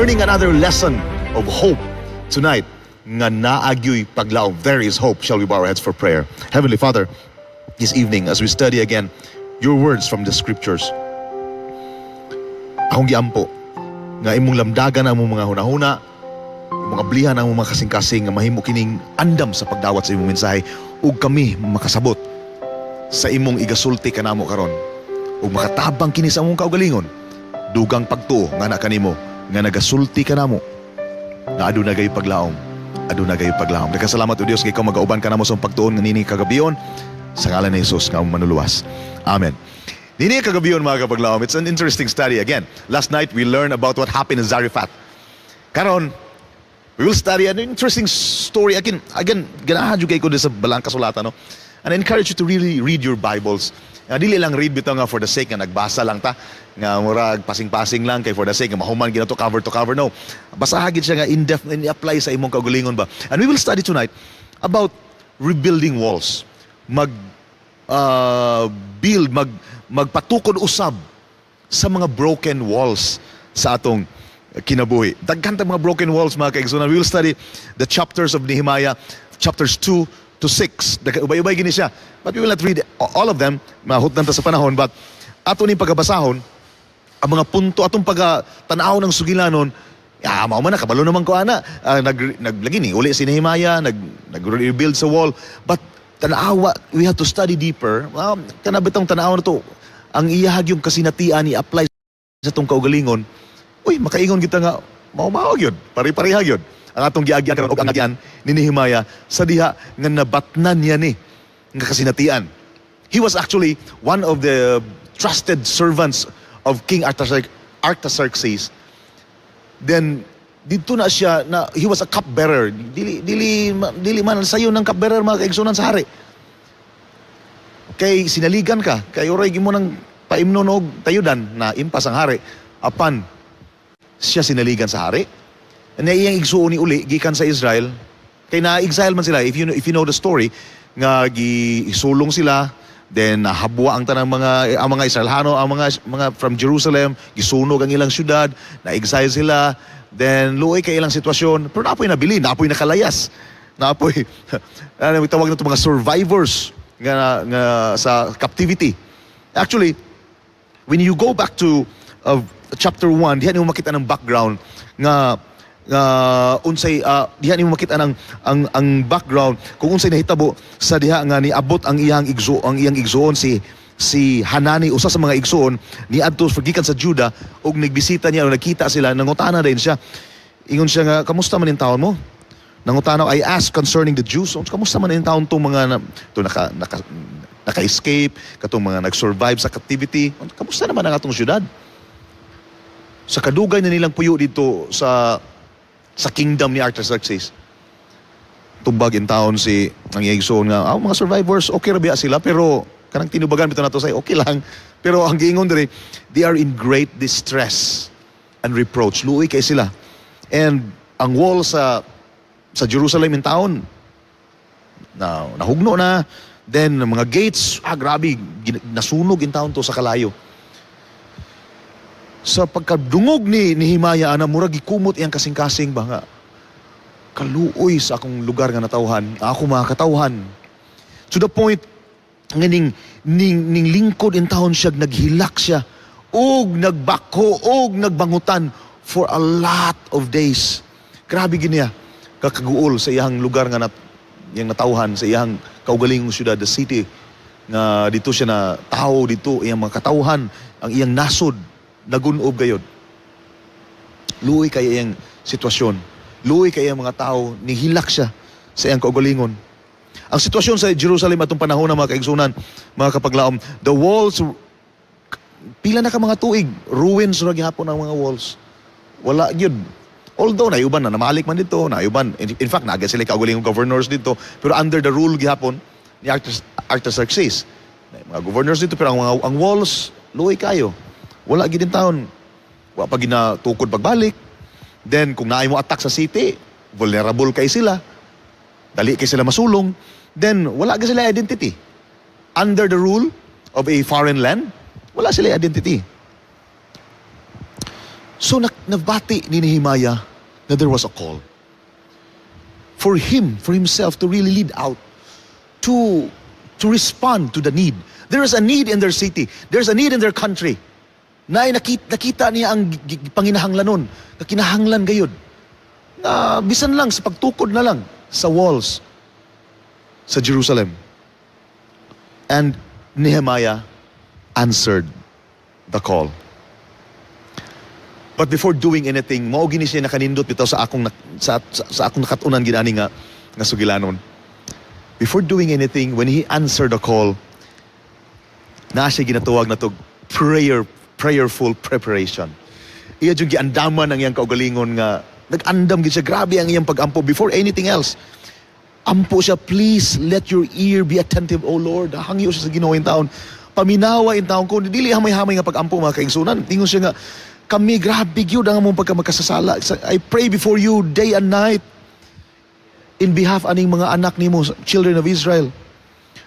learning another lesson of hope tonight. Nga naagyoy paglaom. There is hope. Shall we bow our heads for prayer? Heavenly Father, this evening as we study again your words from the scriptures, akong giampo nga imong lamdagan ang mga hunahuna, imong ablihan ang mga kasing-kasing nga mahimo kining andam sa pagdawat sa imong mensahe, ug kami makasabot sa imong igasulti kanamo karon, ug makatabang kini sa among kaugalingon, dugang pagtuo nga na kanimo nga nagasulti kanamo na aduna gay paglaom, aduna gay paglaom. Nagkasalamat o Dios kay ikaw magauban kanamo sa pagtuon nga nini kagabiyon sa ngalan ni Jesus nga among manuluwas. Amen. Nini kagabiyon mga kapaglaom, it's an interesting study again. Last night we learned about what happened in Zarephath. Karon we will study an interesting story again. Ganahan jud kay ko sa balang kasulatan, no? And I encourage you to really read your Bibles. Dili lang read bitaw nga for the sake nga nagbasa lang ta, nga murag pasing-pasing lang kay for the sake nga mahuman gina to cover. No. Basaha gid siya nga in-depth and i-apply sa imong kaugalingon ba. And we will study tonight about rebuilding walls. Magpatukod usab sa mga broken walls sa atong kinabuhi. Daghan ta mga broken walls mga kaigsunan. We will study the chapters of Nehemiah, chapters 2 to 6. Ubay-ubay gini siya. But we will not read all of them. Mahutdan ta sa panahon. But ato ni pagabasahon ang mga punto atong pagtanaw ng sugilanon. Mao man na kabalo naman ko ana. Naglagi ni uli si Nehemiah, nag-rebuild sa wall. But tanawa, we have to study deeper. Kanabitang tanaw na to. Ang iyahag yung kasinatian i-apply sa itong kaugalingon. Uy, makaingon kita nga, mao-mao yun. Pari-pariha yun. Ang atong giagyan karon og ang agyan ni Nehemiah sa diha nga nabatnan niya ni nga kasinatian. He was actually one of the trusted servants of King Artaxerxes. Then dito na siya na he was a cupbearer. Dili man sayo ng cupbearer mga kaigsunan sa hari. Kay sinaligan ka, kay oray gimo nang paimnon og tayudan na impas ang hari apan siya sinaligan sa hari. Na iyang igsuon ni uli gikan sa Israel, kay na-exile man sila. If you know the story, nga gisulong sila, then nahabwa ang tanang mga Israelhano, ang mga from Jerusalem, gisunog ang ilang syudad, na-exile sila, then luoy kay ilang sitwasyon, pero naapoy nabili, naapoy nakalayas, naapoy tawag na ito mga survivors nga sa captivity. Actually, when you go back to chapter 1, diyan mo makita ng background nga diha nimo makita ang background kung unsay nahitabo sa diha nga niabot ang iyang igsoon si Hanani, usa sa mga igsoon niadto gikan sa Juda, ug nagbisita niya o nagkita sila, nangutana din siya. Ingon siya nga, kamusta man in taon mo? Nangutana, I asked concerning the Jews, kamusta man in taon tong mga naka-escape, katong mga nag-survive sa captivity, kamusta naman ang atong syudad? Sa kadugay na nilang puyo dito sa kingdom ni Artaxerxes, tubag in town ang igsoon nga, mga survivors okay ra biya sila, pero kanang tinubagan bitaw nato say okay lang, pero ang giingon diri, they are in great distress and reproach. Luoy kay sila, and ang wall sa Jerusalem in town nahugno na, then mga gates grabe nasunog in town to sa kalayo. Sa pagkadungog ni Nehemiah ana murag gikumot iyang kasing-kasing ba nga kaluoy sa akong lugar nga natawhan, ako mga katawhan, to the point nga ning lingkod in town siya, naghilak siya og nagbako og nagbangutan for a lot of days. Grabe giniya kakaguol sa iyang lugar nga iyang natawhan, sa iyang kaugalingong syudad, the city nga dito siya na tao, dito iyang mga katawhan, ang iyang nasod nagunob gayod. Luoy kay iyang sitwasyon, luoy kay iyang mga tao, nihilak siya sa iyang kaugalingon. Ang sitwasyon sa Jerusalem atong panahon na mga kaigsunan, mga kapaglaom, the walls, pila na ka mga tuig, ruins ra gihapon ang mga walls. Wala gyud. Although nayuban na namalik man dito, nayuban. In fact, naagad sila kaugalingong governors dito, pero under the rule gihapon ni Artaxerxes. Mga governors dito, pero ang walls luoy kayo. Wala gid in town. Wa pa ginatukod pagbalik. Then kung naay mo attack sa city, vulnerable kay sila. Dali kay sila masulong. Then wala gid sila identity. Under the rule of a foreign land, wala sila identity. So nabati ni Nehemiah na there was a call for himself to really lead out, to respond to the need. There is a need in their city. There's a need in their country. Na nakita niya ang panginahanglan nun. Na kinahanglan gayod. Na bisan lang sa pagtukod na lang sa walls sa Jerusalem. And Nehemiah answered the call. But before doing anything, mao gini siya nakanindot bitaw sa akong nakatunan ginani nga sugilanon. Before doing anything, when he answered the call, na siya ginatuwag na to prayerful preparation. Iya yung giandaman ang iyang kaugalingon nga nag-andam gid siya, grabe ang iyang pag-ampo before anything else. Ampo siya, please let your ear be attentive, O Lord. Hangyo siya sa Ginoo in taon. Paminawa in taon ko, dili hamay-hamay nga pag-ampo mga kaigsunan. Tingon siya nga, kami grabe gyud ang among pagkamakasasala. I pray before you day and night in behalf aning mga anak nimo, children of Israel.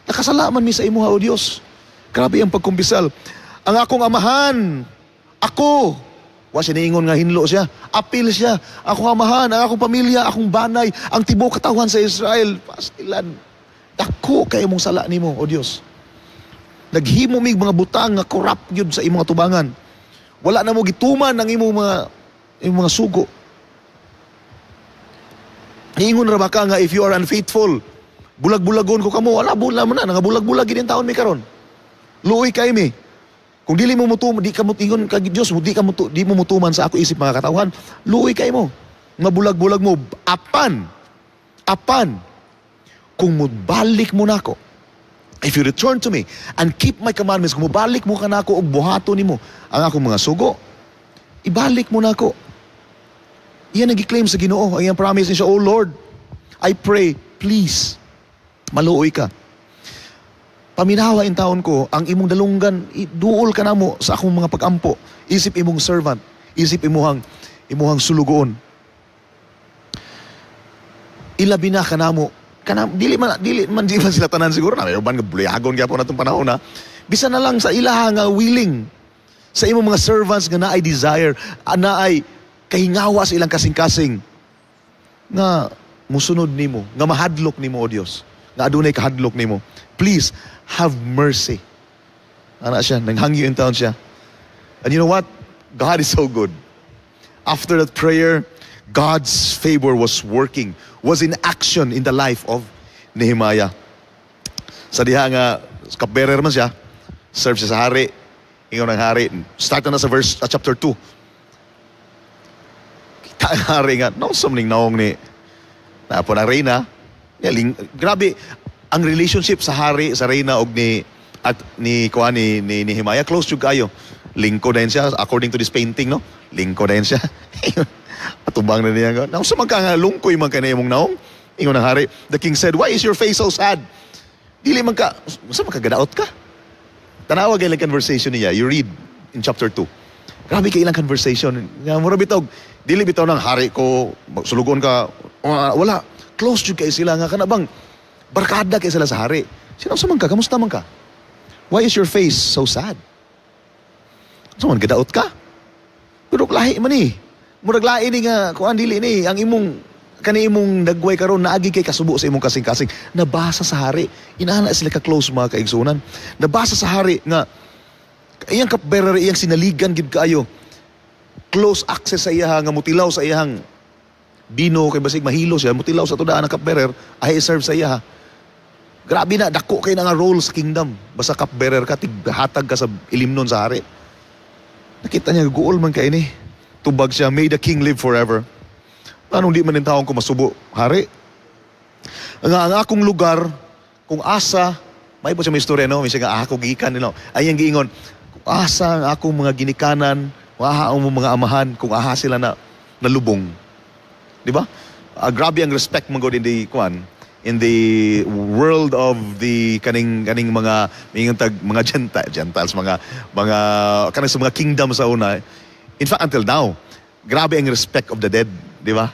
Nakasalaman mi sa imo, O Dios. Grabe ang pagkumbisal. Ang akong amahan, ako, wa siya niingon nga hinlo siya, apil siya, akong amahan, ang akong pamilya, akong banay, ang tibuok katawan sa Israel, pastilan, dako kay mong sala nimo, O Dios. Naghimo mig mga butang nga corrupt yun sa imong tubangan. Wala na mo gituman ang imong mga sugo. Ingon ra ba ka nga if you are unfaithful, bulag-bulagon ko kamo, wala bula man na, nangabulag-bulag gid taon mi karon. Luoy kay mi. Kung dili mo mutuman, di ka mutingon kag Dios, di mo mutuman sa ako isip mga katawhan, luoy kay mo. Mabulag-bulag mo apan kung mubalik mo nako. If you return to me and keep my commandments, kung mubalik mo ka nako og buhaton nimo ang akong mga sugo, ibalik mo nako. Iyan nag-claim sa Ginoo, ang iyang promise niya, O Lord, I pray, please, maluoy ka. Paminawa in taon ko, ang imong dalunggan, duol ka namo sa akong mga pag-ampo. Isip imong servant, isip imuhang sulugoon. Ilabi na ka namo. Dili man sila tanan siguro na mayroon nga buliagon kaya po na itong panahon na bisa na lang sa ilaha nga willing sa imong mga servants nga naay desire, naay kahingawa sa ilang kasing-kasing nga musunod nimo, nga mahadlok nimo, O Dios, nga adunay kahadlok nimo. Please have mercy. Ana siya, nanghangyo in taon siya. And you know what? God is so good. After that prayer, God's favor was working, was in action in the life of Nehemiah. Sa diha nga, cupbearer man siya, serve siya sa hari, ingon ng hari, start na sa chapter 2. Kita ang hari nga, somning naong ni, napo ng reyna, grabe, ang relationship sa hari, sa reyna, og ni Nehemiah, close yung kayo. Lingko din siya, according to this painting, no? Lingko din siya. Atubang na niya nga. Naung sa magkangalungkoy man ka na yung naong. Ingon ng hari. The king said, why is your face so sad? Dili man ka, sa magkagadaot ka? Tanawa kay ilang conversation niya. You read in chapter 2. Grabe kay ilang conversation. Nga mura bitaw, dili bitaw ng hari ko, sulugon ka. Wala. Close jud kay sila nga kanabang. Barkada kay sila sa hari. Sino sa man ka? Kamusta man ka? Why is your face so sad? Sa man gadaot ka? Pero lahi man eh. Murag lahi ni nga, kung andili ni, ang imong nagway karon naagi kay kasubo sa imong kasing-kasing. Nabasa sa hari. Inaana sila ka-close mga kaigsunan. Nabasa sa hari nga, iyang cupbearer, iyang sinaligan gid kaayo. Close access sa iya nga mutilaw sa iyang bino, kay basig mahilo siya, mutilaw sa tudaan ng cupbearer, ay serve sa iya. Grabe na, dako kay na nga role sa kingdom. Basta cupbearer ka, tighatag ka sa ilimnon sa hari. Nakita niya, guol man kay ni. Tubag siya, may the king live forever. Anong di man yung taong ko masubo? Hari. Ang akong lugar, kung asa, may po siya may istorya, no? May siya nga, ako gikan, no? Ay ang giingon, kung asa ang akong mga ginikanan, kung aha ang mga amahan, kung aha sila na nalubong. Di ba? Grabe ang respect mo in the world of the kaning mga Gentiles, mga kaning sa mga kingdom sa una. In fact, until now, grabe ang respect of the dead, di ba?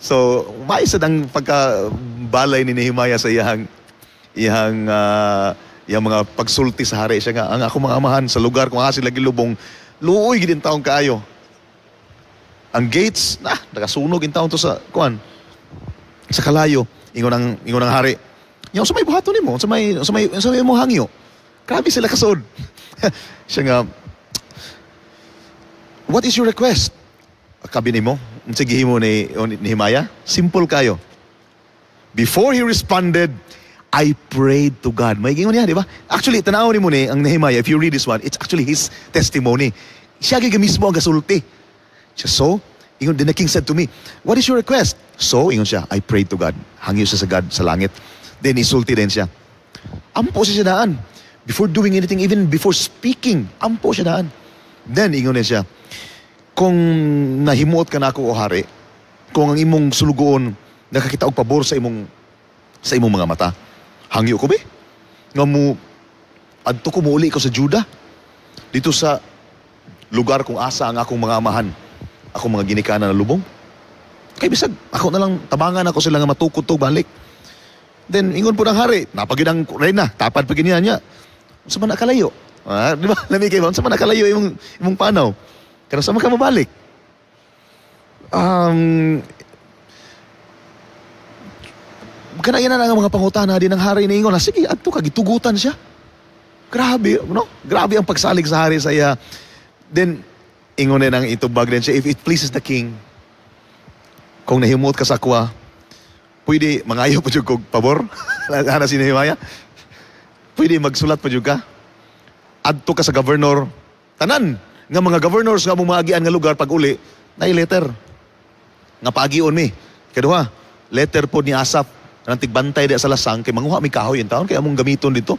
So, maisad ang pagkabalay ni Nehemiah sa iyang mga pagsulti sa hari. Siya nga, ang ako mga amahan sa lugar kung sila gilubong, luoy gid taong kaayo. Ang gates, nakasunog in taon to sa, sa kalayo, ingon ang hari. Yung sa may buhaton nimo, sa may mo hangyo. Grabe sila kasod. Siya nga, what is your request? Kabi nimo, sige mo ni Nehemiah, simple kayo. Before he responded, I prayed to God. May gingon niya, di ba? Actually, tanaw ni mo ni ang Nehemiah, if you read this one, it's actually his testimony. Siya mismo ang gasulti. Siya, ingon, the king said to me, what is your request? So, ingon siya, I prayed to God. Hangyo siya sa God, sa langit. Then, isulti din siya. Ampo siya daan. Before doing anything, even before speaking, ampo siya daan. Then, ingon niya siya, kung nahimuot ka na ako o hari, kung ang imong sulugoon, nakakita og pabor sa imong mga mata, hangyo ko be? Nga mo, adto ko muuli ko sa Juda, dito sa lugar kung asa ang akong mga amahan, akong mga ginikanan na lubong. Kay bisag, ako na lang, tabangan ako sila nga matukod to balik. Then, ingon po ng hari, napagin ang reyna, tapad pagin niya. Sa man nakalayo. Di ba? Lami kayo, sa man nakalayo imong panaw. Pero sa man ka mabalik. Kanayan na nga mga pangutana din ng hari na ingon. Sige, ato kagitugutan siya. Grabe, no? Grabe ang pagsalig sa hari sa iya. Then, ingon din ang itubag din siya, if it pleases the king, kung nahimot ka sa kwa, pwede mangayo pa dyan kong pabor. Hana si Nehemiah. Pwede magsulat pa dyan ka. Adto ka sa governor. Tanan, nga mga governors nga mong maagian nga lugar pag uli, na letter. Nga paagion mi. Kaduha, letter po ni Asaph, nang tigbantay di sa lasang, kay manguha may kahoy yung taon, kaya mong gamiton dito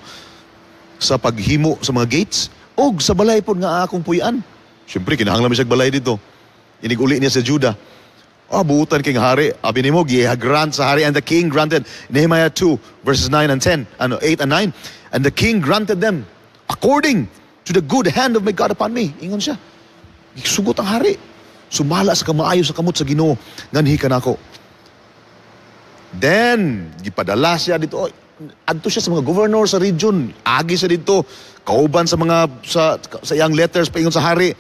sa paghimo sa mga gates, o sa balay po nga akong puyan. Siyempre, kinahanglan mi siya balay dito. Inig-uli niya sa Judah. Buutan king hari. Abi nimo, grant sa hari, and the king granted. Nehemiah 2, verses 9 and 10, 8 and 9. And the king granted them according to the good hand of my God upon me. Ingon siya. Sugot ang hari. Sumala sa kamaayo sa kamot sa Ginoo. Nganhi ka na ako. Then, gipadala siya dito. Adto siya sa mga governor sa region. Agi siya dito. Kauban sa mga, sa iyang letters pa ingon sa hari.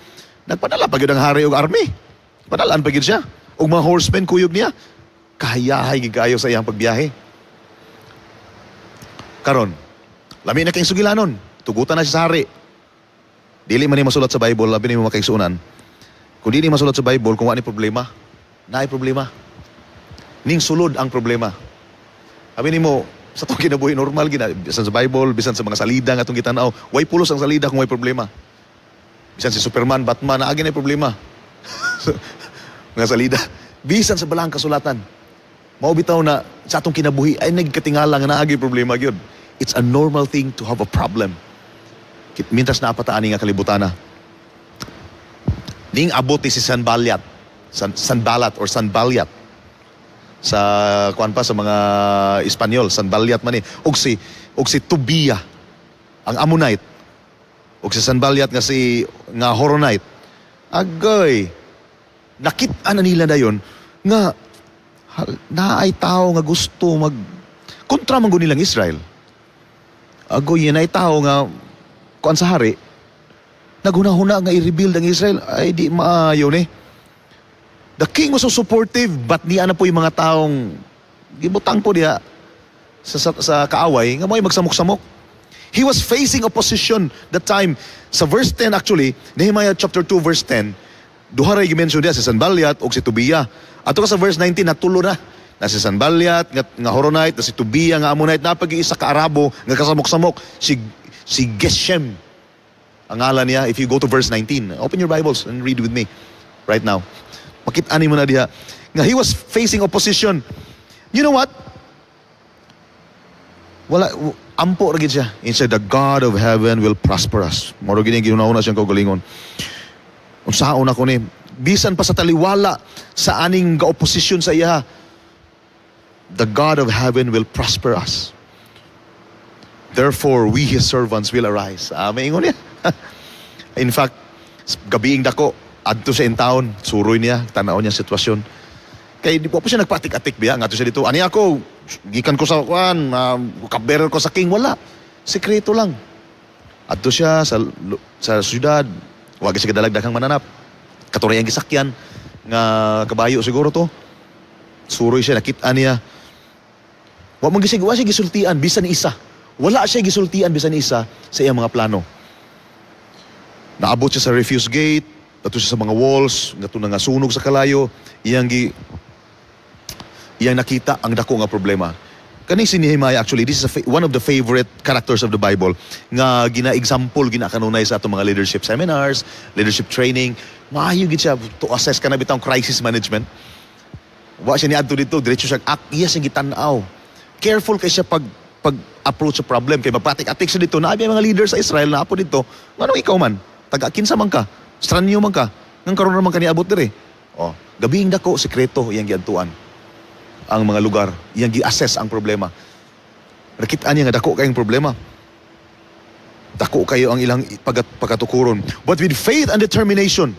Nagpadala pa yun ang hari o army. Padalaan pa yun siya. O mga horsemen, kuyog niya. Kahayahay gigayo sa iyang pagbiyahe. Karon, lami na kayong sugilanon. Tugutan na siya sa hari. Dili man ni masulat sa Bible, labi ni mo makaigsuunan. Kung di ni masulat sa Bible, kung wala ni problema, na ay problema. Ning sulod ang problema. Sabi ni mo, sa itong kinabuhi normal, bisan sa Bible, bisan sa mga salida nga itong gitanaw, way pulos ang salida kung may problema. Bisan si Superman, Batman, naagin ay problema. Mga salida. Bisan sa balang kasulatan. Maubitaw na sa itong kinabuhi, ay nagkatingala nga naagi problema yun. It's a normal thing to have a problem. Mintas na apataan nga kalibutana. Ning abot si Sanballat. Sanballat or Sanballat. Sa kuan pa sa mga Espanyol, Sanballat man ni. Og si Tobia, ang Ammonite. Og si Sanballat nga Horonite. Agoy. Nakita na nila dayon nga naay tao nga gusto kontra man gud nilang Israel. Agoy yan ay tao nga kuan sa hari, naghuna-huna nga i-rebuild ang Israel, ay di maayo ni. The king was so supportive, but niya na po yung mga taong gibutang po diya sa kaaway, nga mo'y magsamok-samok. He was facing opposition that time. Sa verse 10 actually, Nehemiah chapter 2 verse 10, duharay gimension diya si Sanballat o si Tobia. Ato ka sa verse 19, natulo na si Sanballat, nga Horonite, na si Tobia, nga Ammonite, napag-iisa ka Arabo, nga kasamok-samok, si Geshem. Ang ngalan niya, if you go to verse 19, open your Bibles and read with me right now. Makit-ani mo na diha. Nga he was facing opposition. You know what? Ampo ragid siya. He said, the God of heaven will prosper us. Moro gini ginunauna siyang kaugalingon. Unsaon ako ni, bisan pa sa taliwala sa aning ga-opposition sa iya, the God of heaven will prosper us. Therefore, we his servants will arise. Maingon niya. In fact, gabiing dako, adto siya in town, suroy niya, tanaw niya sitwasyon. Kaya di po siya nagpatik-atik biya, nga to siya dito, ani ako, gikan ko sa kuan, kaberer ko sa king, wala. Sekreto lang. Adto siya sa syudad, wag siya kadalagdaghang mananap. Katurayang gisakyan, nga kabayo siguro to. Suroy siya, nakita niya. Wa siya gisultian bisan isa. Wala siya gisultian bisan isa sa iyang mga plano. Naabot siya sa refuse gate, dato siya sa mga walls, dato na nga sunog sa kalayo, iyang nakita ang dako nga problema. Kani si Nehemiah, actually, this is one of the favorite characters of the Bible nga gina-example, gina-kanunay sa atong mga leadership seminars, leadership training. Maayo gid siya to assess ka na bitang crisis management. Wa siya niadto dito, diretso siya iya siya gitan-aw. Careful kay siya pag-approach sa problem. Kay mapatik-atik siya dito, naabi ang mga leaders sa Israel na apo dito, ano ikaw man? Taga-kinsa man ka? Stranyo man ka? Nang karoon naman ka niabot dire. Oh, gabing dako, sekreto, iyang giadtuan. Ang mga lugar, iyang gi-assess ang problema. Nakitaan niya nga dako kayong problema. Dako kayo ang ilang pagkatukuron. But with faith and determination,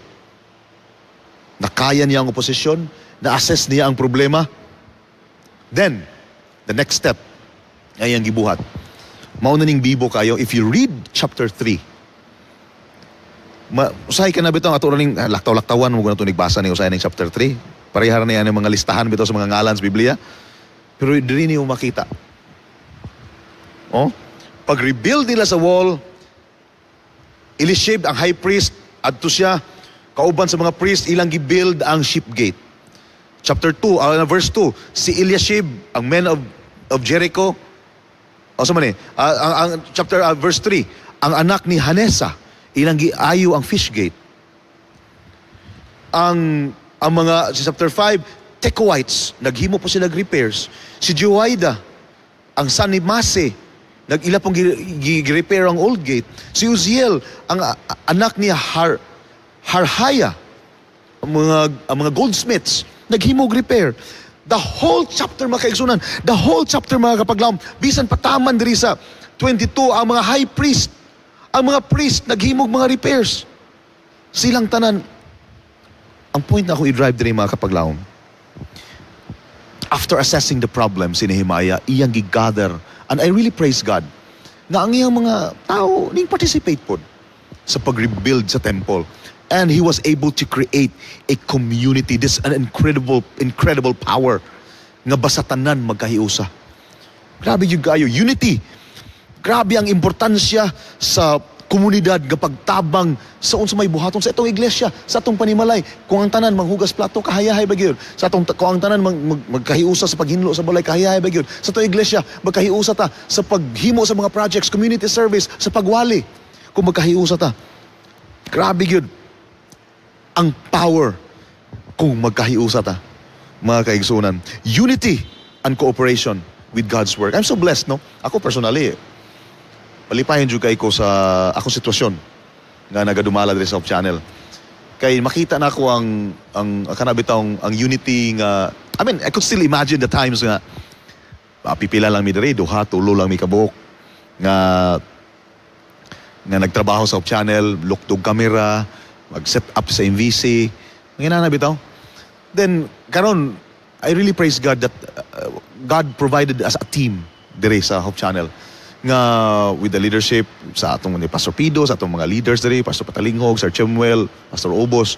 nakaya niya ang oposisyon, na-assess niya ang problema. Then, the next step ay ang gibuhat. Mauna ning bibo kayo, if you read chapter 3, usahay ka na bitaw ato ning laktaw-laktawan mo guna to nagbasa ni usahay ning chapter 3. Parehara na yan ang mga listahan bitaw sa mga ngalan sa Biblia. Pero diri niyo makita. Oh, pag-rebuild nila sa wall, Eliashib ang high priest adto siya kauban sa mga priest ilang gi-build ang sheep gate. Chapter 2, verse 2, si Eliashib ang men of Jericho. O sa man ang chapter verse 3, ang anak ni Hanesa ilang giayo ang fish gate. Ang mga si chapter 5, Tekoites, naghimo po sila repairs. Si Joaida, ang son ni Mase, nag-ila pong gi-repair ang old gate. Si Uziel, ang anak ni Harhaya, ang mga goldsmiths, naghimo repair. The whole chapter mga kaigsunan, the whole chapter mga kapaglawom, bisan pataman diri sa 22, ang mga high priest, ang mga priest naghimog mga repairs. Silang tanan. Ang point na ako i-drive din mga kapaglawom. After assessing the problem, si Nehemiah, iyang gigather. And I really praise God na ang iyang mga tao ning participate po sa pag-rebuild sa temple. And he was able to create a community. This an incredible power nga basta tanan magkahiusa. Grabe yung gayo. Unity. Grabe ang importansya sa komunidad nga pagtabang sa unsa may buhaton sa itong iglesia, sa atong panimalay. Kung ang tanan manghugas plato, kahayahay ba gyud? Kung ang tanan magkahiusa sa paghinlo sa balay, kahayahay ba gyud? Sa itong iglesia, magkahiusa ta sa paghimo sa mga projects, community service, sa pagwali. Kung magkahiusa ta. Grabe gyud ang power kung magkahiusa ta, mga kaigsunan. Unity and cooperation with God's work. I'm so blessed, no? Ako personally, palipahin dyan kay ko sa akong sitwasyon nga nagadumala dito sa Hope Channel. Kay makita na ako ang kanabitang ang unity nga, I mean, I could still imagine the times nga pipila lang mi diri, duha, tulo lang mi kabuok nga nagtrabaho sa Hope Channel, luktog kamera, mag-set up sa MVC, mga bitaw. Then, karon, I really praise God that God provided us a team dire sa Hope Channel. Nga with the leadership sa atong ni Pastor Pido, sa atong mga leaders dire, Pastor Patalinghog, Sir Chemuel, Pastor Obos,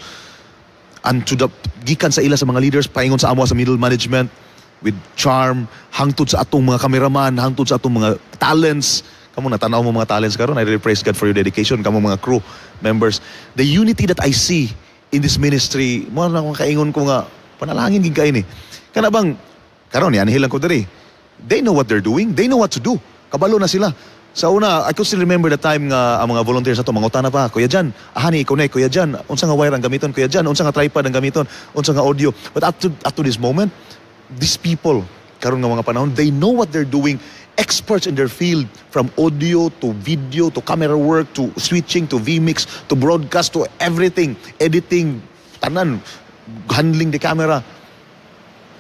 and to the gikan sa ila sa mga leaders, paingon sa amo sa middle management, with charm, hangtod sa atong mga kameraman, hangtod sa atong mga talents. Kamu natanaw mo mga talents karon. I really praise God for your dedication. Kamu mga crew members. The unity that I see in this ministry, mo na akong kaingon ko nga, panalangin gid kay ni. Kana bang karon yan hilang ko diri. They know what they're doing. They know what to do. Kabalo na sila. Sa una, I could still remember the time nga ang mga volunteers ato mangutana pa, Kuya Jan, ahani ikaw na, Kuya Jan, unsa nga wire ang gamiton, Kuya Jan, unsa nga tripod ang gamiton, unsa nga audio. But up to this moment, these people karon nga mga panahon, they know what they're doing. Experts in their field, from audio to video to camera work to switching to vmix to broadcast to everything, editing, tanan, handling the camera.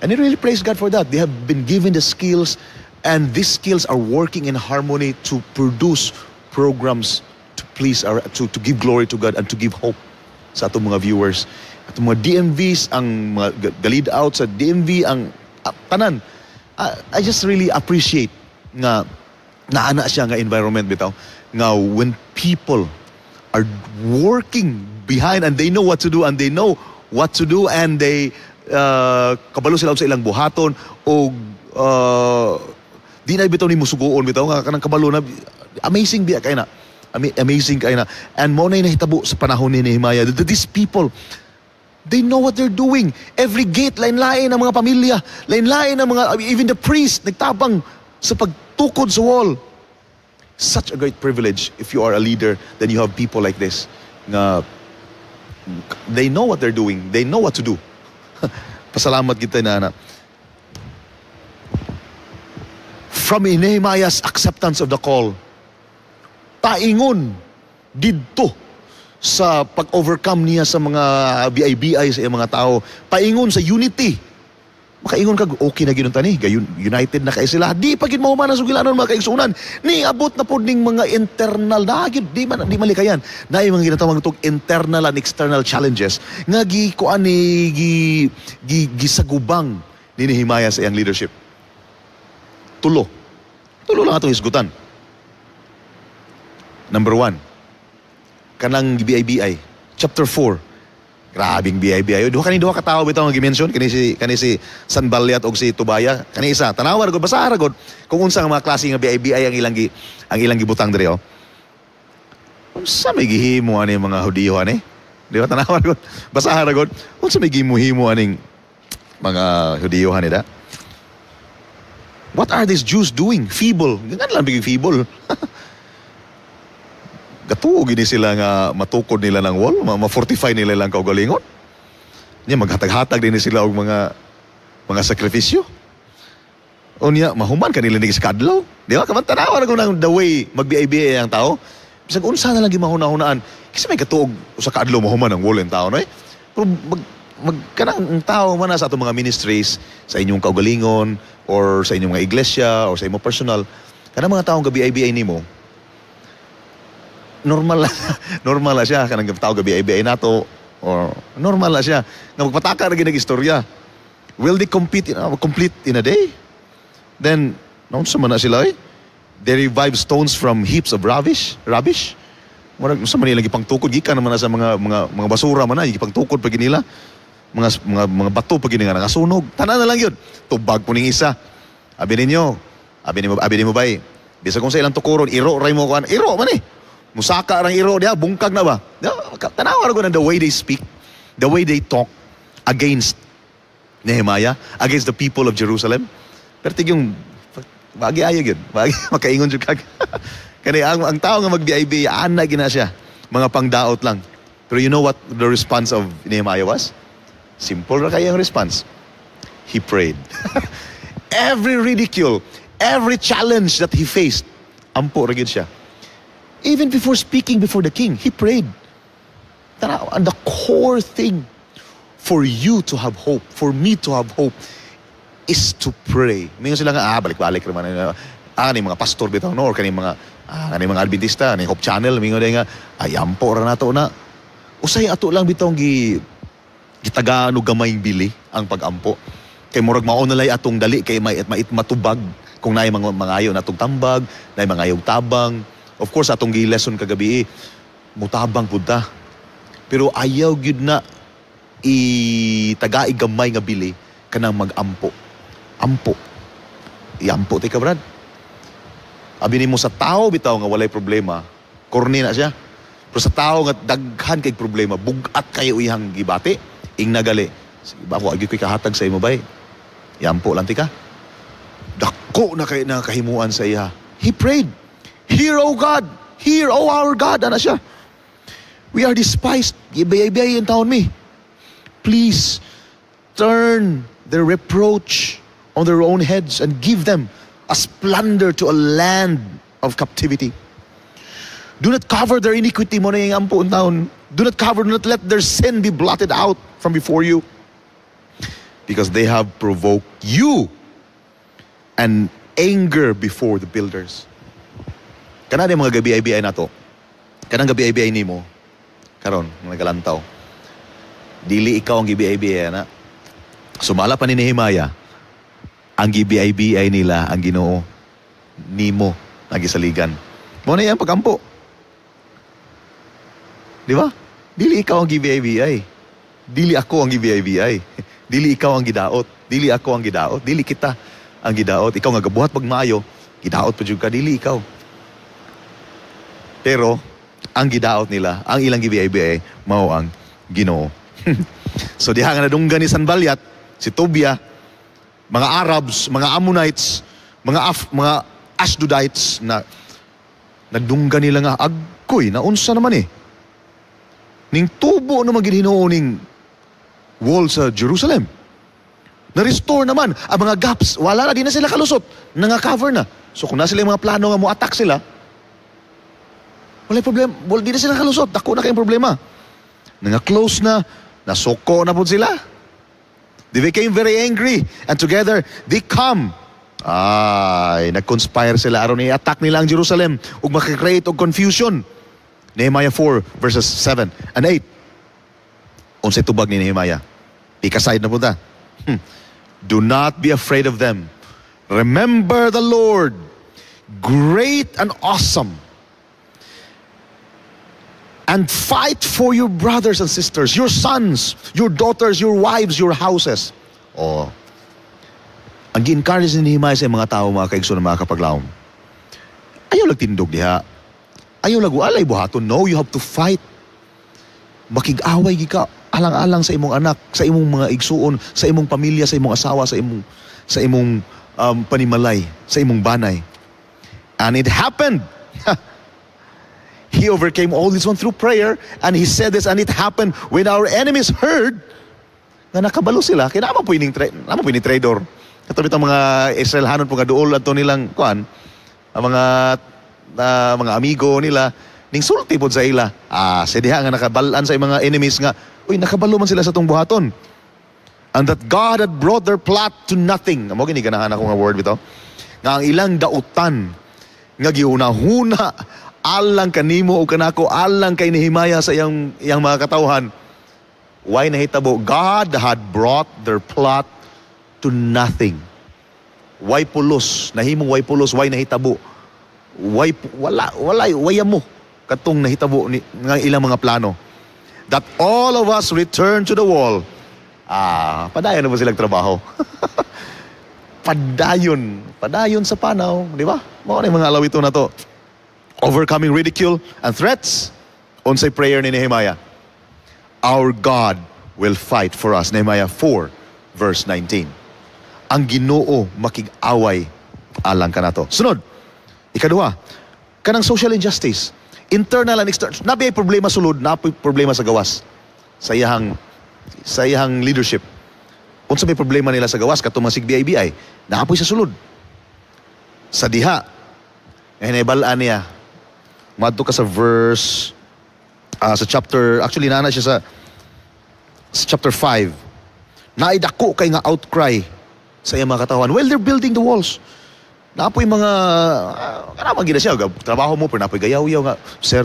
And I really praise God for that. They have been given the skills, and these skills are working in harmony to produce programs to please to give glory to God and to give hope sa atong mga viewers. Atong mga DMVs, ang mga lead out sa DMV, ang tanan. I just really appreciate nga naana siya nga environment bitaw nga when people are working behind and they know what to do and they know what to do, and they kabalo sila sa ilang buhaton o di na bitaw ni musugoon bitaw nga kanang kabalo na amazing biya kay na. Amazing kay na. And mo na nahitabo sa panahon ni Nehemiah. These people, they know what they're doing. Every gate, lain-lain ang mga pamilya. Lain-lain ang mga, even the priest, nagtabang sa pagtukod sa wall. Such a great privilege if you are a leader, then you have people like this. Na, they know what they're doing. They know what to do. Pasalamat kita na. From Nehemiah's acceptance of the call, paingon didto sa pag-overcome niya sa mga BI sa iyang mga tao. Paingon sa unity. Makaingon ka, okay na ginunta ni. United na kayo sila. Di pa gid mahuman ang sugilanon mga kaigsunan. Ni abot na po ning mga internal na di malikayan. Na yung mga ginatawag itong internal and external challenges nga gikuan ni gisagubang ni Nehemiah sa iyang leadership. Tulo lang atong hisgutan. Number 1, kanang BI. Chapter 4. Grabing BI. Duha ka tawo bitaw nga gi-mention kani si Sanballat og si Tobaya. Kani isa, tanawar gud basaha gud kung unsa nga mga klase nga BI ang ilang gibutang diri oh. Unsa may gihimo ani mga Hudiyo ani? Di ba tanawar gud? Basaha gud. Unsa may gihimo aning mga Hudiyo nida? What are these Jews doing? Feeble. Ganun lang biging feeble. Gatuo gini sila nga matukod nila ng wall, ma-fortify nila lang kaugalingon. Nya maghatag-hatag din sila og mga sakripisyo. Unya mahuman kanila ni sa kadlaw. Di ba? Kaman tanawa ra nang the way mag-BI ang tao. Bisag unsa na lang gimahuna-hunaan. Kasi may katuog sa kadlaw mahuman ang wall ang tao, no? Pero kanang tao man sa atong mga ministries, sa inyong kaugalingon or sa inyong mga iglesia or sa imong personal, kanang mga taong gabi-BI nimo, normal na siya kanang tao gabi-BI nato or normal na siya nga magpataka ra gid istorya. Will they complete in a day? Then naon sa man na sila they revive stones from heaps of rubbish. Murag sa man nila gipangtukod gikan naman na sa mga basura man na gipangtukod pag nila. Mga bato pag nga nakasunog. Tanan na lang yun. Tubag po ning isa. Abi nimo bay. Bisa kung sa ilang tukuron, iro ray mo kuan. Iro man Musaka rang iro dia, bungkag na ba? Tanawa ko na the way they speak, the way they talk against Nehemiah, against the people of Jerusalem. Pero yung bagi ayo gyud. Bagi makaingon jud kag. Kani ang tao nga mag-BI ana gina siya. Mga pangdaot lang. Pero you know what the response of Nehemiah was? Simple ra kay ang response. He prayed. Every ridicule, every challenge that he faced, ampo ra gyud siya. Even before speaking before the king, he prayed. And the core thing for you to have hope, for me to have hope, is to pray. Mingon sila nga, balik-balik naman. Ni mga pastor bitaw, no? Or kani mga Adventista, ni Hope Channel, mingon nga, ampo ra nato na. Usay ato lang bitaw gitagaan og gamayng bili ang pagampo. Kay murag mao na lay atong dali kay mait matubag kung naay mga mangayo natong tambag, naay mangayong tabang. Of course atong gi-lesson kagabi mutabang pud ta. Pero ayaw gyud na itagaig gamay nga bili kanang magampo. Ampo. Iampo ti ka brad. Abi nimo sa tao bitaw nga walay problema, korni na siya. Pero sa tao nga daghan kay problema, bugat kayo iyang gibati, ing nagali. Sige ba ko agi koy kahatag sa imo bay? Iampo lang ti ka. Dako na kay nakahimuan sa iya. He prayed. Hear, O God. Hear, O our God. Ana siya. We are despised. Ibay-ibay yung taon mi. Please turn their reproach on their own heads and give them a splendor to a land of captivity. Do not cover their iniquity mo na yung ampo taon. Do not let their sin be blotted out from before you. Because they have provoked you and anger before the builders. Kana di mga gabi-IBI na to. Kanang gabi-IBI ni mo. Karon, mga galantaw. Dili ikaw ang gabi-IBI na. Sumala pa ni Nehemiah. Ang gabi-IBI nila, ang Ginoo nimo nagisaligan. Mo na yan pagkampo. Di ba? Dili ikaw ang gabi-IBI. Dili ako ang gibiyay-biyay. Dili ikaw ang gidaot. Dili ako ang gidaot. Dili kita ang gidaot. Ikaw nga gabuhat pag maayo, gidaot pa jud ka, dili ikaw. Pero ang gidaot nila, ang ilang gibiyay-biyay, mao ang Ginoo. So diha nga nadunggan ni Sanballat, si Tobia, mga Arabs, mga Ammonites, mga Ashdodites na nadunggan nila nga agkoy na unsa naman ning tubo na magginhinoo ning wall sa Jerusalem. Na-restore naman ang mga gaps. Wala na, di na sila kalusot. Nanga-cover na. So kung na sila yung mga plano nga mo attack sila, wala problema. Di na sila kalusot. Dako na kayong problema. Nanga-close na. Nasuko na po sila. They became very angry. And together, they come. Nag-conspire sila aron i-attack nila ang Jerusalem ug makikreate og confusion. Nehemiah 4 verses 7 and 8. Unsay tubag ni Nehemiah? Ika-side na po ta. Do not be afraid of them. Remember the Lord, great and awesome. And fight for your brothers and sisters, your sons, your daughters, your wives, your houses. Ang gi-encourage ni Nehemiah sa mga tao, mga kaigsoon, mga kapaglaom. Ayaw lang tindog diha. Ayaw lang alay buhaton. No, you have to fight. Makig-away ka alang-alang sa imong anak, sa imong mga igsuon, sa imong pamilya, sa imong asawa, sa imong panimalay, sa imong banay. And it happened. He overcame all this one through prayer, and he said this, and it happened when our enemies heard na nakabalo sila. Kaya naman po yung trader. Katabi itong mga Israelhanon po nga dool ato nilang kuan, ang mga amigo nila, ning sulti po sa ila. Diha nga nakabalaan sa mga enemies nga, nakabalo man sila sa tong buhaton. And that God had brought their plot to nothing. Amo gini ganahan ako nga word bitaw. Nga ang ilang dautan nga giuna-huna alang kanimo o kanako, alang kay Nehemiah sa iyang mga katawhan. Why nahitabo? God had brought their plot to nothing. Why pulos? Nahimong why pulos? Why nahitabo? Wala mo katong nahitabo ng ilang mga plano. That all of us return to the wall. Padayon na ba silang trabaho? Padayon sa panaw, di ba? Mga mga alawito na to. Overcoming ridicule and threats. Unsay prayer ni Nehemiah? Our God will fight for us. Nehemiah 4 verse 19. Ang Ginoo makig-away alang kanato. Sunod, ikaduha, kanang social injustice, internal and external. Nabi ay problema sulod, napi problema sa gawas. Sa iyang leadership. Unsa may problema nila sa gawas katong mga sig-BI, naapoy sa sulod. Sa diha, nahibalaan niya. Madto ka sa verse sa chapter, actually nana siya sa chapter 5. Naidako kay nga outcry sa iyang mga katawan. Well, they're building the walls. Naapoy mga kanama gina siya, trabaho mo pero naapoy gayaw-yaw nga, sir,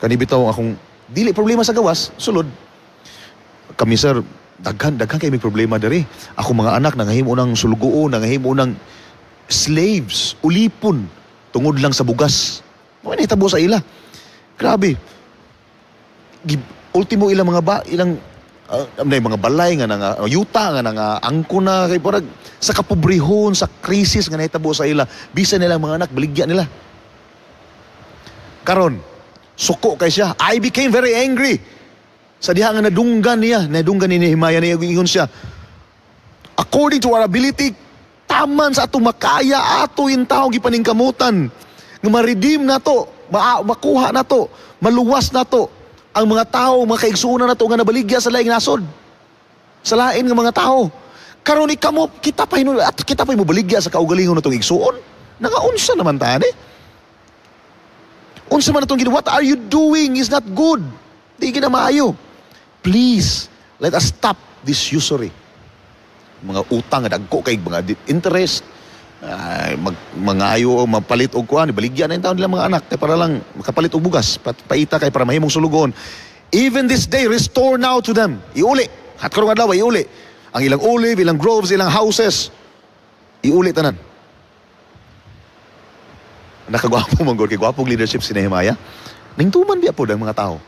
kanibitaw akong dili problema sa gawas, sulod. Kami sir, daghan kay may problema diri. Ako mga anak nangahimo ng sulugoon, nangahimo ng slaves, ulipon tungod lang sa bugas. Mo nahitabo sa ila. Grabe. Ultimo ilang mga balay nga nga yuta nga nga angko na kay parang sa kapobrehon, sa krisis nga nahitabo sa ila. Bisan nila mga anak baligya nila. Karon, suko kay siya. I became very angry. Sa diha nga nadunggan ni Nehemiah niya ingon siya. According to our ability, taman sa ato makaya ato intao gipaningkamutan. Nga ma-redeem na to, makuha na to, maluwas na to ang mga tao, mga kaigsuunan na to nga nabaligya sa laing nasod. Sa lain nga mga tao. Karon ikamo kita pa mo baligya sa kaugalingon natong igsuon. Nangaunsa naman tani? Unsa man natong ginawa? What are you doing is not good. Di gina maayo. Please, let us stop this usury. Mga utang nga dagko kay mga interest. Mga ayo mapalit og kuan, baligya na yung taon nila mga anak kay para lang makapalit og bugas, paita kay para mahimong sulugon. Even this day, restore now to them. Iuli. Hat karong adlaw iuli. Ang ilang olive, ilang groves, ilang houses. Iuli tanan. Nakagwapo man gud kay gwapong leadership si Nehemiah. Ning tuman biya pod ang mga tao.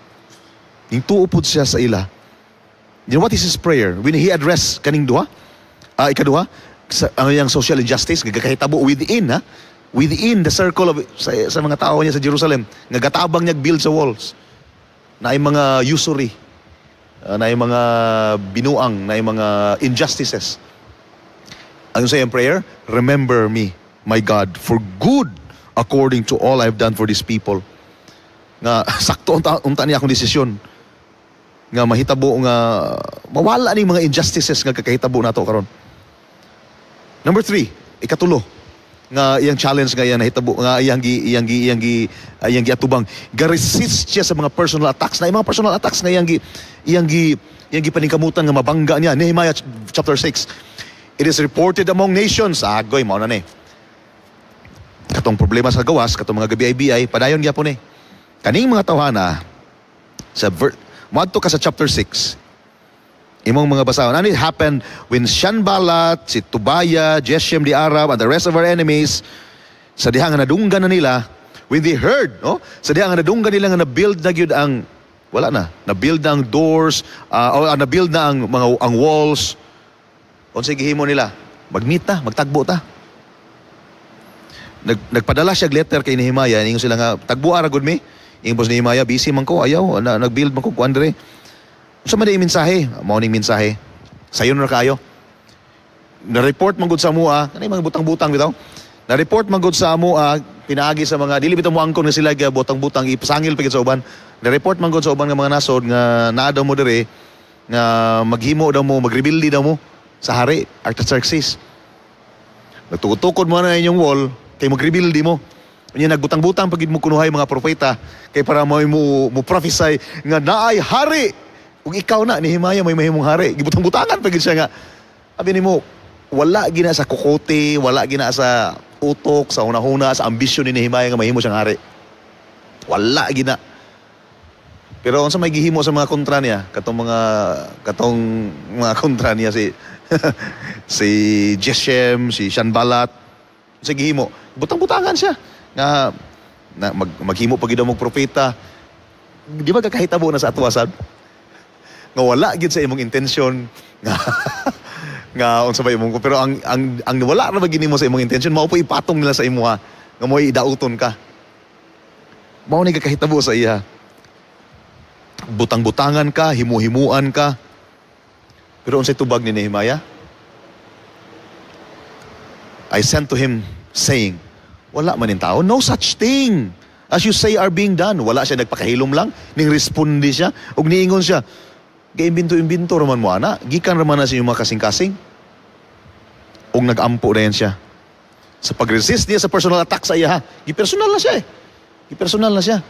Ning tuo pod siya sa ila You know what is his prayer? When he addressed kaning duha, ikaduha, ang yung social injustice, gagakahitabo within, within the circle of, sa mga tao niya sa Jerusalem, nagatabang niya build sa walls, na ay mga usury, na ay mga binuang, na ay mga injustices. Ano sa iyang prayer? Remember me, my God, for good according to all I've done for these people. Nga, sakto unta niya akong desisyon. Nga mahitabo nga mawala ning mga injustices nga kakahitabo nato karon. Number 3, ikatulo nga iyang challenge nga iyang nahitabo nga iyang giatubang ga-resist siya sa mga personal attacks. Na mga personal attacks nga iyang paningkamutan nga mabangga niya. Nehemiah chapter 6. It is reported among nations, agoy mao na ni. Katong problema sa gawas, katong mga gabi-ay padayon gyapon ni. Kaning mga tawhana sa madto ka sa chapter 6. Imong mga basahon. And it happened when Sanballat, si Tobiah, Geshem the Arab, and the rest of our enemies, sa dihang nga nadunggan na nila, when they heard, sa dihang nga nadunggan nila nga na-build na gyud ang, wala na, na-build na ang doors, o na-build na ang walls, unsay gihimo nila? Mag-meet ta, magtagbo ta. Nagpadala siya letter kay Nehemiah, ningon sila nga, tagbo ara gud mi. Ingos ni Nehemiah, busy man ko, ayaw, nag-build man ko, kuandre. Sa man yung mensahe, morning mensahe, sayon na kayo. Na-report man gud sa mua, kanay mga butang-butang bitaw. Na-report man gud sa mua, pinaagi sa mga, dili bitaw mo angkon nga sila, butang-butang, ipasangil pagit sa uban. Na-report man gud sa uban nga mga nasod, nga naa daw mo dire, nga maghimo daw mo, magrebuildi daw mo, sa hari, Artaxerxes. Nagtukod-tukod mo na inyong wall, kay magrebuildi mo. Kanya nagbutang-butang pagid mo kunuhay mga propeta kay para mo prophesy nga naay hari. Ug ikaw na Nehemiah may mahimong hari. Gibutang-butangan pagid siya nga. Abi nimo wala gina sa kukote, wala gina sa utok, sa hunahuna, sa ambisyon ni Nehemiah nga mahimo siyang hari. Wala gina. Pero unsa may gihimo sa mga kontra niya, katong mga kontra niya si si Geshem, si Sanballat, sa gihimo, butang-butangan siya. Nga maghimo pag daw mong propeta, di ba kakahitabo na sa atwasan nga wala gid sa imong intensyon nga unsa ba imong, pero ang wala ra ba gini mo sa imong intensyon, mao po ipatong nila sa imo nga mo idauton ka, mao ni kakahitabo sa iya. Butang-butangan ka, himu-himuan ka, pero unsay tubag ni Nehemiah? I sent to him saying, wala man in tao, no such thing as you say are being done. Wala siya, nagpakahilom lang, ning respondi siya, ug niingon siya, ga-imbinto-imbinto raman mo ana, gikan raman na sa iyong mga kasing-kasing. Ug nag-ampo na yan siya. Sa pag-resist niya sa personal attack sa iya, gipersonal na siya Gipersonal na siya.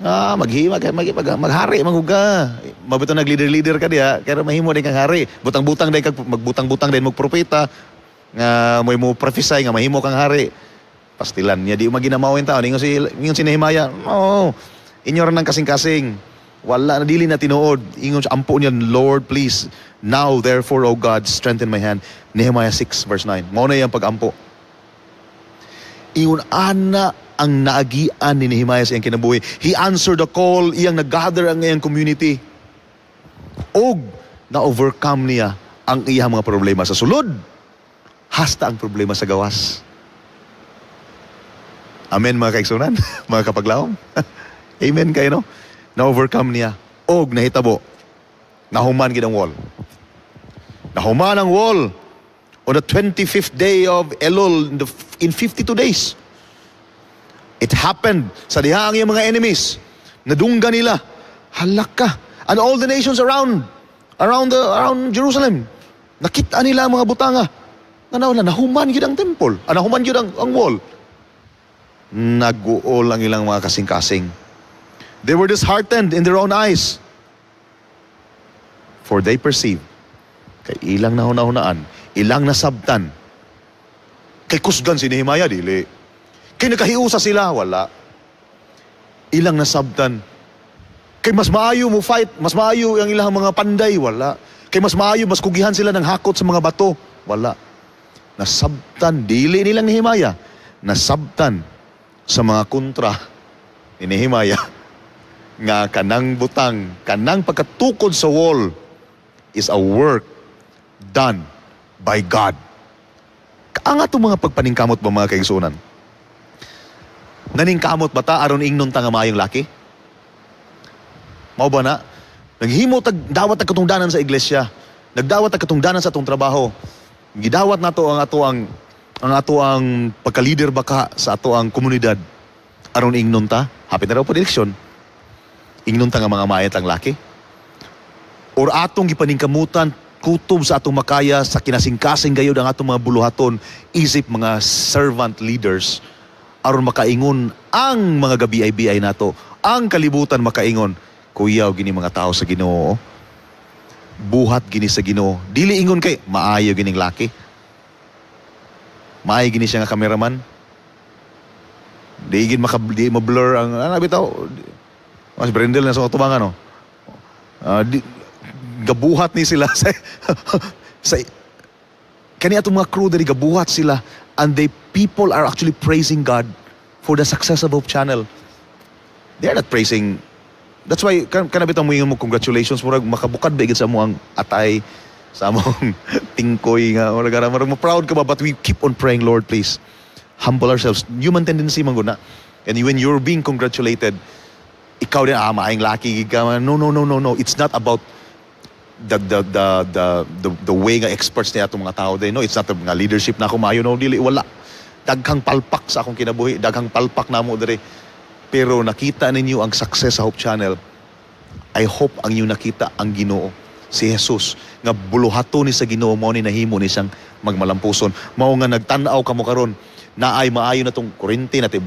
Maghari, maghuga. Mabito nag-leader ka diya, kaya mahimo din kang hari. Butang-butang din, magbutang-butang din, magpropeta, nga mo prophesy, nga mahimo kang hari. Pastilan niya, di maginamawin tao. Ingon si Nehemiah, inyo rin ng kasing-kasing. Wala na, dili na tinuod. Ingon siya, ampo niya, Lord, please. Now, therefore, O God, strengthen my hand. Nehemiah 6, verse 9. Mauna yung pag-ampo. Ingon, ana ang naagian ni Nehemiah sa iyang kinabuhi. He answered the call, iyang nag-gather ang iyang community. Og, na-overcome niya ang iyang mga problema sa sulod. Hasta ang problema sa gawas. Amen mga kaigsunan, mga kapaglawom. Amen kayo, no? Na-overcome niya. Og nahitabo. Nahuman gid ang wall. Nahuman ang wall on the 25th day of Elul in 52 days. It happened sa diha ang iyang mga enemies. Nadungga nila. Halak ka. And all the nations around Jerusalem. Nakita nila ang mga butanga. Nahuman gid ang temple. Nahuman gid ang wall. Nag-uol ang ilang mga kasing-kasing. They were disheartened in their own eyes. For they perceived. Kay ilang nahuna-hunaan, ilang nasabtan. Kay kusgan si Nehemiah, dili. Kay nakahiusa sila, wala. Ilang nasabtan. Kay mas maayo mo fight, mas maayo ang ilang mga panday, wala. Kay mas maayo, mas kugihan sila ng hakot sa mga bato, wala. Nasabtan, dili nilang Nehemiah. Nasabtan sa mga kontra ni Nehemiah nga kanang butang, kanang pagkatukod sa wall, is a work done by God. Ang atong mga pagpaningkamot ba mga kaigsunan? Naningkamot ba ta aron ingnon ta nga maayong laki? Mao ba na? Naghimo tag dawat tag katungdanan sa iglesia. Nagdawat tag katungdanan sa atong trabaho. Gidawat nato ang ato ang pagka-leader baka sa ato ang komunidad aron ingnon ta. Hapit na raw po eleksyon. Ingnon ta nga mga maayat ang laki. Or atong gipaningkamutan kutob sa atong makaya sa kinasingkasing gayud ang atong mga buluhaton isip mga servant leaders aron makaingon ang mga gabi-ay nato, ang kalibutan makaingon, kuyaw gini mga tao sa Ginoo. Buhat gini sa Ginoo. Dili ingon kay maayo gining laki. Maayo gini siya nga cameraman. Di ma-blur ang bitaw. Mas Brendel na sa tubangan no. Gabuhat ni sila sa kani atong mga crew diri gabuhat sila and people are actually praising God for the success of Hope Channel. They are not praising. That's why kana bitang mo congratulations murag makabukad ba sa mo ang atay sa among tingkoy nga murag proud ka ba, but we keep on praying, Lord, please humble ourselves. Human tendency man gud na. And when you're being congratulated, ikaw din maayong laki ka. No. It's not about the way nga experts niya atong mga tao din. No, it's not nga leadership na ako maayo no, dili wala. Daghang palpak sa akong kinabuhi, daghang palpak namo diri. Pero nakita ninyo ang success sa Hope Channel. I hope ang inyo nakita ang Ginoo, si Jesus, nga buluhaton ni sa Ginoo mao ni nahimo ni siyang magmalampuson. Mao nga nagtan-aw kamo karon na ay maayo na tong kuryente, natay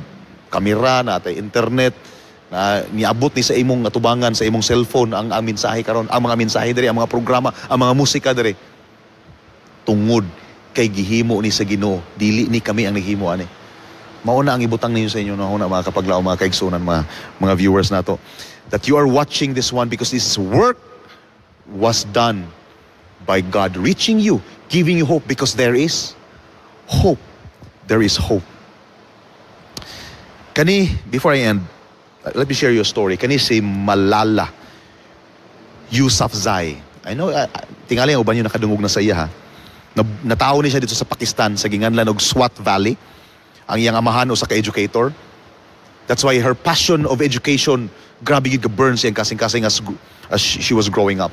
kamera, natay internet, na niabot ni sa imong atubangan, sa imong cellphone ang mensahe karon, ang mga mensahe diri, ang mga programa, ang mga musika diri. Tungod kay gihimo ni sa Ginoo, dili ni kami ang naghimo ani. Mao na ang ibutang ninyo sa inyo na mga kapaglaw, mga kaigsunan, mga viewers nato, that you are watching this one because this work was done by God, reaching you, giving you hope, because there is hope. There is hope. Kani, before I end, let me share you a story. Kani si Malala Yousafzai. I know, tingali ang uban yung nakadungog na sa iya ha. Natao ni siya dito sa Pakistan, sa ginganlan og Swat Valley. Ang iyang amahan o sa ka-educator. That's why her passion of education, grabe yun ka-burn siyang kasing-kasing as she was growing up.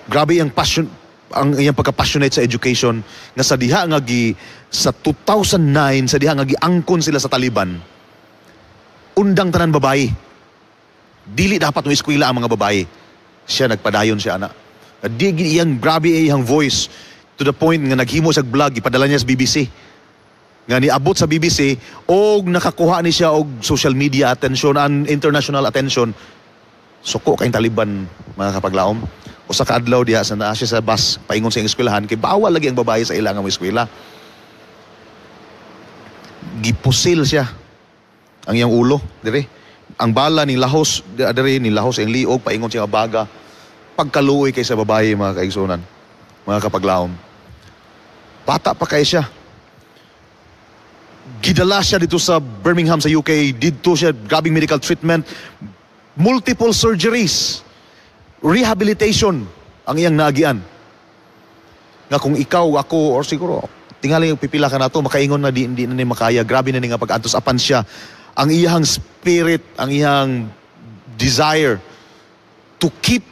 Grabe yung passion, ang iyang pagka-passionate sa education, nga sa diha nga sa 2009, sa diha nga giangkon sila sa Taliban, undang tanan babae. Dili dapat mo eskwela ang mga babae. Siya nagpadayon siya ana. Di iyang grabe iyang voice to the point nga naghimo siya vlog, ipadala niya sa BBC. Nga niabot sa BBC og nakakuha ni siya og social media attention and international attention. Suko kay Taliban, mga kapaglaom. Usa ka adlaw diha sa naa siya sa bus paingon sa eskwelahan kay bawal lagi ang babae sa ilang eskwela. Gipusil siya ang iyang ulo dire. Ang bala ni lahos dire ni lahos ang liog paingon siya baga. Pagkaluoy kay sa babae, mga kaigsunan, mga kapaglaom. Bata pa kay siya. Gidala siya dito sa Birmingham sa UK, dito siya grabing medical treatment, multiple surgeries, rehabilitation ang iyang naagian. Nga kung ikaw, ako, or siguro tingali pipila ka na to, makaingon na di na ni makaya, grabe na ni nga pag-antos apan siya. Ang iyang spirit, ang iyang desire to keep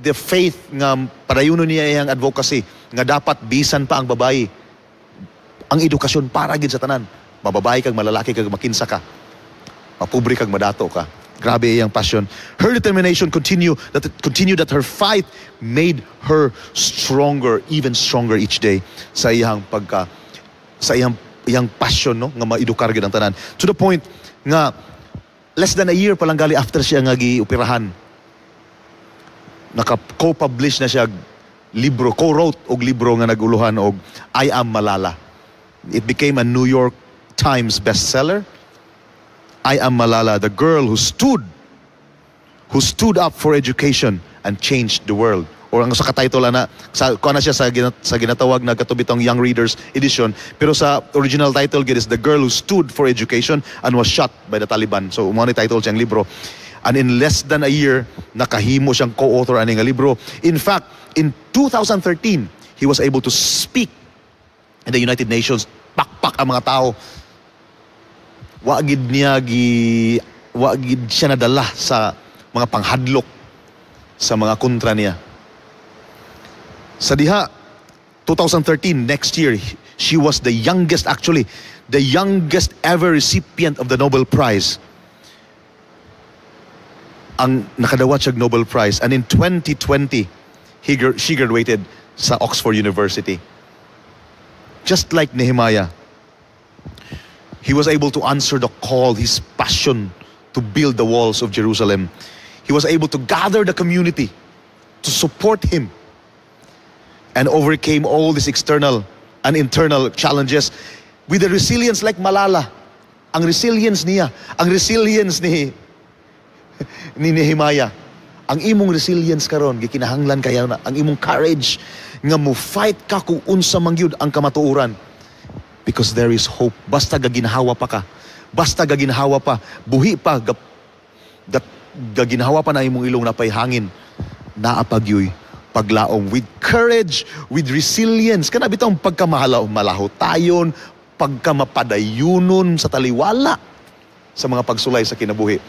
the faith nga padayuno niya iyang advocacy nga dapat bisan pa ang babae ang edukasyon para gid sa tanan, mababae kag malalaki kag makinsa ka, mapobre kag madato ka. Grabe iyang passion. Her determination continued that her fight made her stronger, even stronger each day sa iyang iyang passion no nga maedukar gid ang tanan, to the point nga less than a year pa lang gali after siya nga gioperahan, naka-co-publish na siya libro, co-wrote og libro nga naguluhan og I Am Malala. It became a New York Times bestseller. I Am Malala, the girl who stood up for education and changed the world. Or ang sa ka-title na kuha na siya sa ginatawag na katubitong Young Readers Edition, pero sa original title gid is The Girl Who Stood for Education and Was Shot by the Taliban. So mo ni title siyang libro. And in less than a year, nakahimo siyang co-author ani nga libro. In fact, in 2013, he was able to speak in the United Nations. Pakpak ang mga tao. Wagid siya nadala sa mga panghadlok sa mga kontra niya. Sa diha, 2013, next year, she was the youngest ever recipient of the Nobel Prize. Ang nakadawat siya Nobel Prize. And in 2020, she graduated sa Oxford University. Just like Nehemiah, he was able to answer the call, his passion to build the walls of Jerusalem. He was able to gather the community to support him and overcame all these external and internal challenges with the resilience like Malala. Ang resilience niya, ang resilience ni Nehemiah. Ang imong resilience karon gikinahanglan kaya na ang imong courage nga mo fight ka kung unsa man gyud ang kamatuoran, because there is hope. Basta gaginhawa pa ka, basta gaginhawa pa, buhi pa gaginhawa pa na imong ilong napay hangin, naapagyoy paglaom with courage, with resilience. Kana bitong pagkamalaho tayon, pagkamapadayunon sa taliwala sa mga pagsulay sa kinabuhi.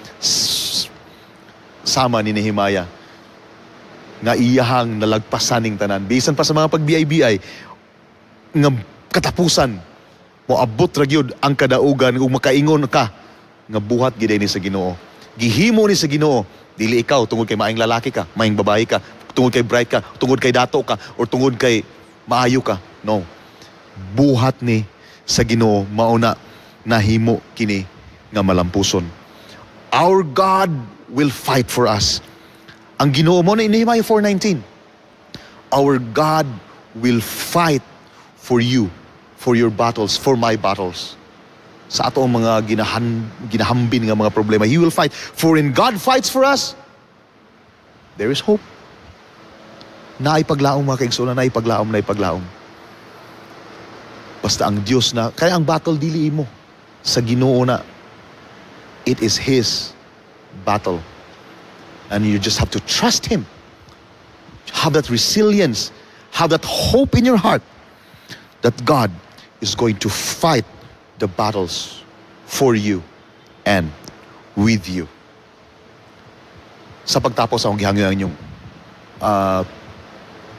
Sama ni Nehemiah nga iyahang nalagpasaning tanan bisan pa sa mga pagbiay-biay nga katapusan moabot ra gyud ang kadaugan ug makaingon ka nga buhat gid ni sa Ginoo. Gihimo ni sa Ginoo, dili ikaw tungod kay maayong lalaki ka, maayong babae ka, tungod kay bright ka, tungod kay dato ka, or tungod kay maayo ka. No. Buhat ni sa Ginoo mauna nahimo kini nga malampuson. Our God will fight for us. Ang Ginoo mo na in Nehemiah 4:19. Our God will fight for you, for your battles, for my battles. Sa ato mga ginahambin nga mga problema, He will fight. For in God fights for us, there is hope. Naipaglaom mga kaigsunan, naipaglaom. Basta ang Diyos na, kaya ang battle dili mo sa Ginoo na, it is His battle. And you just have to trust Him. Have that resilience. Have that hope in your heart that God is going to fight the battles for you and with you. Sa pagtapos, akong gihangyo ang inyong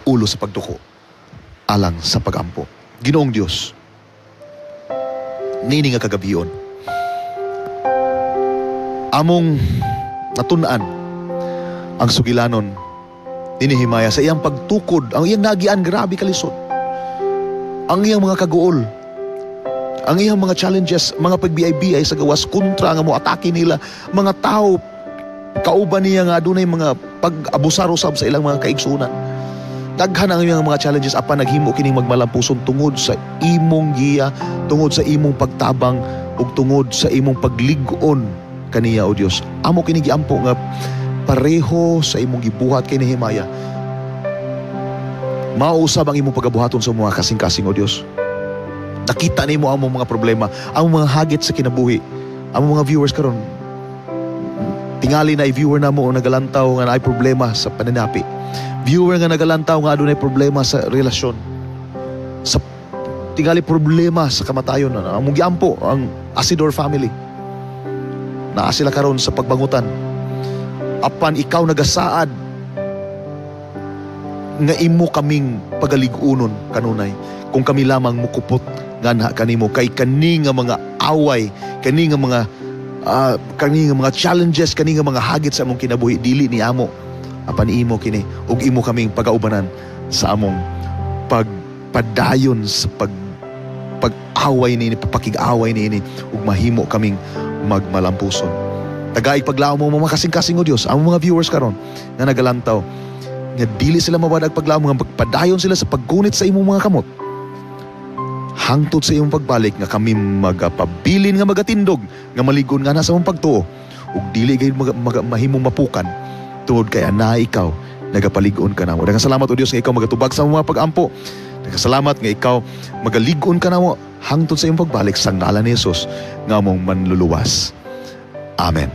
ulo sa pagduko alang sa pagampo. Ginoong Diyos, nini nga kagabion, among natunan ang sugilanon ni Nehemiah sa iyang pagtukod, ang iyang nagian, grabe kalisod, ang iyang mga kaguol, ang iyang mga challenges, mga pagbiay-biay sa gawas kontra nga mo atake nila, mga tao kauban niya nga adunay mga pag-abusar-usab sa ilang mga kaigsunan. Daghan ang iyang mga challenges apan naghimo kining magmalampuson tungod sa imong giya, tungod sa imong pagtabang ug tungod sa imong paglig-on kaniya, o Dios. Amo kini giampo nga pareho sa imong gibuhat kay Nehemiah, mausab ang imong pagabuhaton sa mga kasing-kasing, o Dios. Nakita nimo ang mga problema, ang mga hagit sa kinabuhi. Ang mga viewers karon, tingali na viewer na mo nagalantaw nga naay problema sa pananapi. Viewer nga nagalantaw nga adunay problema sa relasyon. Sa tingali problema sa kamatayon, ang giampo ang Asidor family. Naa sila karon sa pagbangutan. Apan ikaw nagasaad nga imo kaming pagaligunon kanunay kung kami lamang mukupot nga kanimo kay kani nga mga away, kani nga mga challenges, kani nga mga hagit sa among kinabuhi, dili ni amo apan imo kini ug imo kaming pagaubanan sa among pagpadayon sa pag-away niini, papakig-away niini ug mahimo kaming magmalampuson. Tagaig paglaom mo mga kasing-kasing, o Dios, ang mga viewers karon nga nagalantaw nga dili sila mabadag paglaom, nga pagpadayon sila sa paggunit sa imong mga kamot hangtod sa imong pagbalik, nga kami magapabilin nga magatindog nga maligon nga nasa imong pagtuo ug dili gayud mahimong mapukan tungod kay ana ikaw nagapaligon ka namo. Daghang salamat, o Dios, nga ikaw magatubag sa mga pagampo. Daghang salamat nga ikaw magaligon ka namo hangtod sa imong pagbalik sa ngalan ni Jesus nga among manluluwas. Amen.